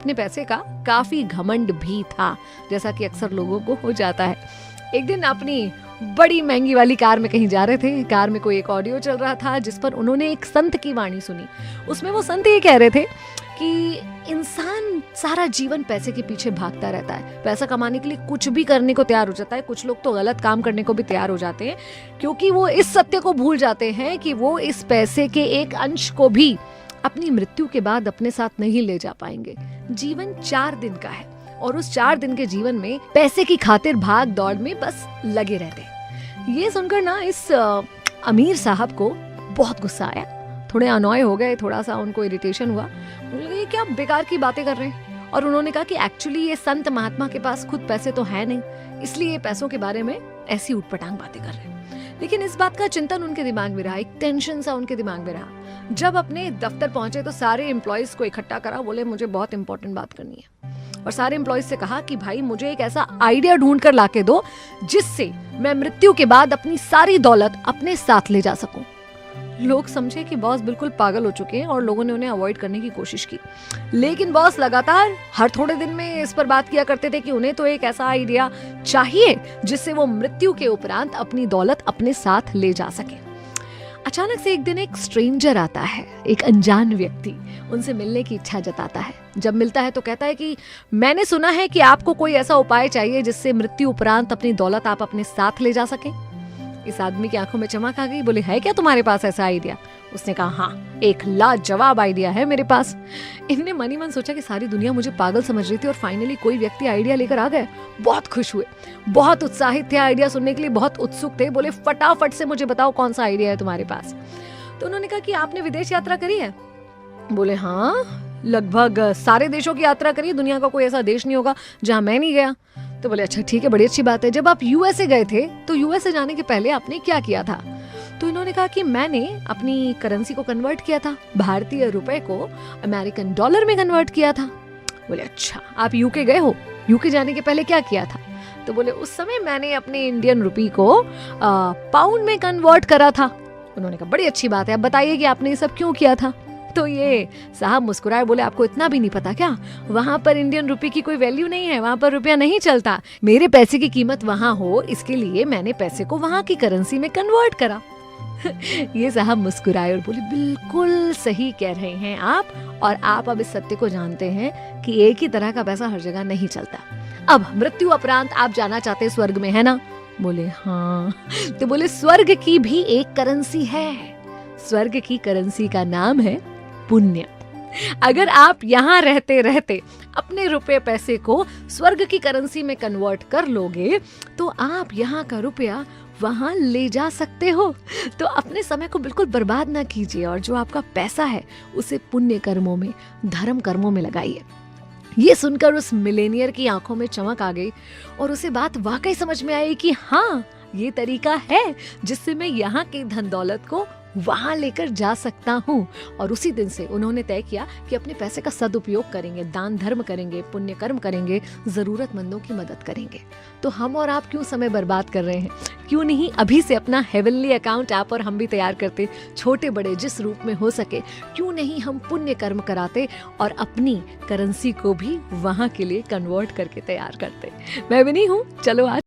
अपने पैसे का काफी घमंड भी था, जैसा कि अक्सर लोगों को हो जाता है। एक दिन अपनी बड़ी महंगी वाली कार में कहीं जा रहे थे। कार में कोई एक ऑडियो चल रहा था जिस पर उन्होंने एक संत की वाणी सुनी। उसमें वो संत ये कह रहे थे कि इंसान सारा जीवन पैसे के पीछे भागता रहता है, पैसा कमाने के लिए कुछ भी करने को तैयार हो जाता है। कुछ लोग तो गलत काम करने को भी तैयार हो जाते हैं, क्योंकि वो इस सत्य को भूल जाते हैं कि वो इस पैसे के एक अंश को भी अपनी मृत्यु के बाद अपने साथ नहीं ले जा पाएंगे। जीवन 4 दिन का है और उस 4 दिन के जीवन में पैसे की खातिर भाग दौड़ में बस लगे रहते। ये सुनकर ना इस अमीर साहब को बहुत गुस्सा आया, थोड़े अनॉय हो गए, थोड़ा सा उनको इरिटेशन हुआ। ये क्या बेकार की बातें कर रहे हैं। और उन्होंने कहा कि एक्चुअली ये संत महात्मा के पास खुद पैसे तो है नहीं, इसलिए पैसों के बारे में ऐसी उटपटांग बातें कर रहे हैं। लेकिन इस बात का चिंतन उनके दिमाग में रहा, एक टेंशन सा उनके दिमाग में रहा। जब अपने दफ्तर पहुंचे तो सारे एम्प्लॉयज को इकट्ठा करा, बोले मुझे बहुत इंपॉर्टेंट बात करनी है। और सारे एम्प्लॉयज से कहा कि भाई मुझे एक ऐसा आइडिया ढूंढ कर लाके दो जिससे मैं मृत्यु के बाद अपनी सारी दौलत अपने साथ ले जा सकूं। लोग समझे कि बॉस बिल्कुल पागल हो चुके हैं और लोगों ने उन्हें अवॉइड करने की कोशिश की। लेकिन बॉस लगातार हर थोड़े दिन में इस पर बात किया करते थे कि उन्हें तो एक ऐसा आइडिया चाहिए जिससे वो मृत्यु के उपरांत अपनी दौलत अपने साथ ले जा सके। अचानक से एक दिन एक स्ट्रेंजर आता है, एक अनजान व्यक्ति उनसे मिलने की इच्छा जताता है। जब मिलता है तो कहता है कि मैंने सुना है कि आपको कोई ऐसा उपाय चाहिए जिससे मृत्यु उपरांत अपनी दौलत आप अपने साथ ले जा सके। इस आदमी की आंखों में चमक आ गई, बोले है क्या तुम्हारे पास ऐसा आइडिया? उसने कहा हाँ, एक लाजवाब आइडिया है मेरे पास। इनने मन ही मन सोचा कि सारी दुनिया मुझे पागल समझ रही थी और फाइनली कोई व्यक्ति आइडिया लेकर आ गए। बहुत खुश हुए, बहुत उत्साहित थे, आइडिया सुनने के लिए बहुत उत्सुक थे। बोले फटाफट से मुझे बताओ कौन सा आइडिया है तुम्हारे पास। तो उन्होंने कहा कि आपने विदेश यात्रा करी है? बोले हाँ, लगभग सारे देशों की यात्रा करी, दुनिया का कोई ऐसा देश नहीं होगा जहां मैं नहीं गया। तो बोले अच्छा ठीक है, बड़ी अच्छी बात है। जब आप यूएसए गए थे तो यूएसए जाने के पहले आपने क्या किया था? तो इन्होंने कहा कि मैंने अपनी करेंसी को कन्वर्ट किया था, भारतीय रुपए को अमेरिकन डॉलर में कन्वर्ट किया था। बोले अच्छा, आप यूके गए हो, यूके जाने के पहले क्या किया था? तो बोले उस समय मैंने अपने इंडियन रुपी को पाउंड में कन्वर्ट करा था। उन्होंने कहा बड़ी अच्छी बात है, अब बताइए कि आपने ये सब क्यों किया था? तो ये साहब मुस्कुराए, बोले आपको इतना भी नहीं पता क्या? वहां पर इंडियन रुपए की कोई वैल्यू नहीं है, वहां पर रुपया नहीं चलता। मेरे पैसे की कीमत वहां हो इसके लिए मैंने पैसे को वहां की करेंसी में कन्वर्ट करा। ये साहब मुस्कुराए और बोले बिल्कुल सही कह रहे हैं आप, और आप अब इस सत्य को जानते हैं कि एक ही तरह का पैसा हर जगह नहीं चलता। अब मृत्यु उपरांत आप जाना चाहते स्वर्ग में, है ना? बोले हाँ। तो बोले स्वर्ग की भी एक करेंसी है, स्वर्ग की करेंसी का नाम है पुण्य। अगर आप यहाँ रहते रहते अपने रुपए पैसे को स्वर्ग की करेंसी में कन्वर्ट कर लोगे तो आप यहाँ का रुपया वहां ले जा सकते हो। तो अपने समय को बिल्कुल बर्बाद ना कीजिए और जो आपका पैसा है उसे पुण्य कर्मों में, धर्म कर्मों में लगाइए। ये सुनकर उस मिलेनियर की आंखों में चमक आ गई और उसे बात वाकई समझ में आई कि हाँ, ये तरीका है जिससे मैं यहाँ की धन दौलत को वहां लेकर जा सकता हूँ। और उसी दिन से उन्होंने तय किया कि अपने पैसे का सदुपयोग करेंगे, दान धर्म करेंगे, पुण्य कर्म करेंगे, जरूरतमंदों की मदद करेंगे। तो हम और आप क्यों समय बर्बाद कर रहे हैं? क्यों नहीं अभी से अपना हेवनली अकाउंट आप और हम भी तैयार करते, छोटे बड़े जिस रूप में हो सके। क्यों नहीं हम पुण्य कर्म कराते और अपनी करेंसी को भी वहां के लिए कन्वर्ट करके तैयार करते। मैं भी नहीं हूँ, चलो आज